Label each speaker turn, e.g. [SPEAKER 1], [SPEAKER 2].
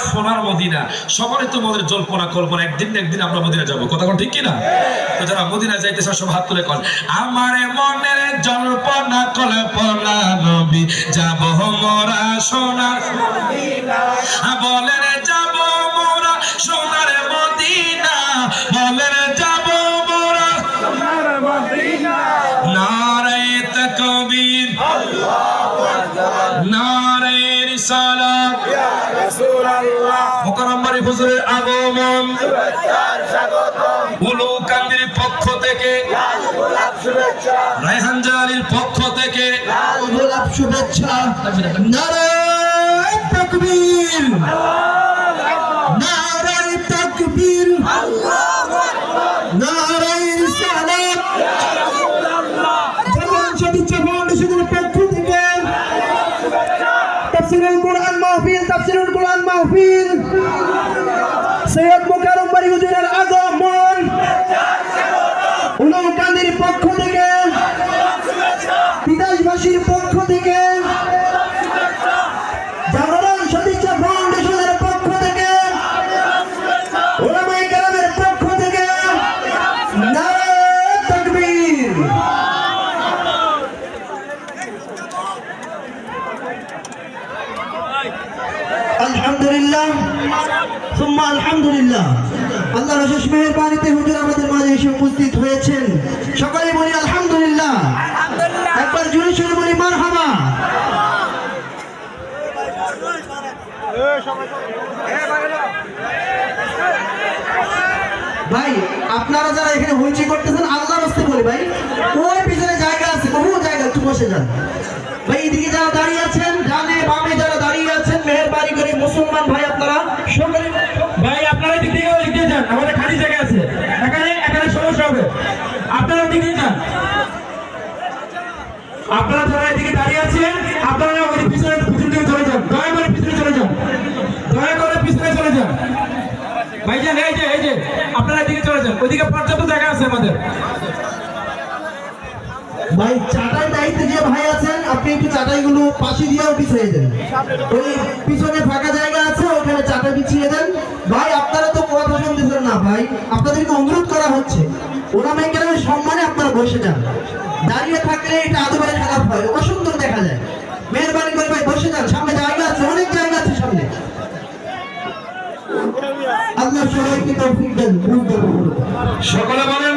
[SPEAKER 1] সোনার মদিনা সবারই তো মনের জল্পনা কল্পনা একদিন না একদিন আমরা মদিনা যাবো, কথা কোন ঠিক কিনা? তো যারা মদিনা যাইতে চান সব হাত তুলে কন, আমার মনের জল্পনা কল্পনা নবী যাব মোরা সোনার মদিনা, বলে রে যাব মোরা সোনার মদিনা, বলে রে যাব মোরা সোনার মদিনা। নারে তাকবীর নারে রিসালাত ইয়া রাসূলুল্লাহ, মুকাররম বাড়ি হুজুরের আগমন শুভেচ্ছার স্বাগতম, উলুকান্দির পক্ষ থেকে লাল গোলাপ শুভেচ্ছা, রায়হান জালির পক্ষ থেকে লাল গোলাপ শুভেচ্ছা। নারে তাকবীর নারে তাকবীর আল্লাহু আকবার, নারে রিসালাত ইয়া রাসূলুল্লাহ, জামান শুভেচ্ছা ফাউন্ডেশনের পক্ষ থেকে তাফসীরুল কুরআন মাহফিল, তাফসীরুল কুরআন মাহফিল, সৈয়দ মুকাররম বাড়ি হুজুরের আগমন উলুকান্দির পক্ষ থেকে, বিদেশবাসীর পক্ষ থেকে, জাগরণ সদিচ্ছা ফাউন্ডেশনের পক্ষ থেকে, উলামায়ে কেরামের পক্ষ থেকে নারে তাকবীর। আলহামদুলিল্লাহ সুম্মা আলহামদুলিল্লাহ, আল্লাহর অশেষ মেহেরবানিতে হুজুর আমাদের মাঝে এসে উপস্থিত হয়েছেন। সকলে বলি আলহামদুলিল্লাহ, একবার জোরে সোরে বলি মারহাবা। ভাই আপনারা যারা এখানে হইচই করতেছেন আল্লাহর রাস্তায় বলি ভাই, ওই পিছনে জায়গা আছে, বহু জায়গা, একটু বসে যান ভাই। এদিকে যারা দাঁড়িয়ে আছেন, ডানে বামে যারা দাঁড়িয়ে আছেন, মেহেরবানি করে মুসলমান ভাই আপনারা সকলে
[SPEAKER 2] ভাই আপনারা দিক থেকে ওই দিকে যান, আমাদের খালি জায়গা আছে, এখানে এখানে সমস্যা হবে, আপনারা দিকে যান। আপনারা যারা এদিকে দাঁড়িয়ে আছেন আপনারা ওই পিছনে দিকে চলে যান, দয়া করে পিছনে চলে যান, দয়া করে পিছনে চলে যান ভাইজান। এই যে আপনারা এদিকে চলে যান, ওইদিকে পর্যাপ্ত জায়গা আছে আমাদের।
[SPEAKER 3] ভাই চাটাই দায়িত্বে যে ভাই আছেন আপনি একটু চাটাইগুলো পাশে দিয়েও বিছিয়ে দেন, ওই পিছনে ফাঁকা জায়গা আছে ওখানে চাটাই বিছিয়ে দেন। ভাই আপনারা তো কথা শুনতেছেন না ভাই, আপনাদেরকে অনুরোধ করা হচ্ছে ওলামায়ে কেরামের সম্মানে আপনারা বসে যান। দাঁড়িয়ে থাকলে এটা আদবের খেলাফ হয়, অসুন্দর দেখা যায়। মেহেরবানি করে ভাই বসে যান, সামনে জায়গা আছে, অনেক জায়গা আছে সামনে। আল্লাহ সবাইকে তৌফিক দেন।
[SPEAKER 1] সকলে বলেন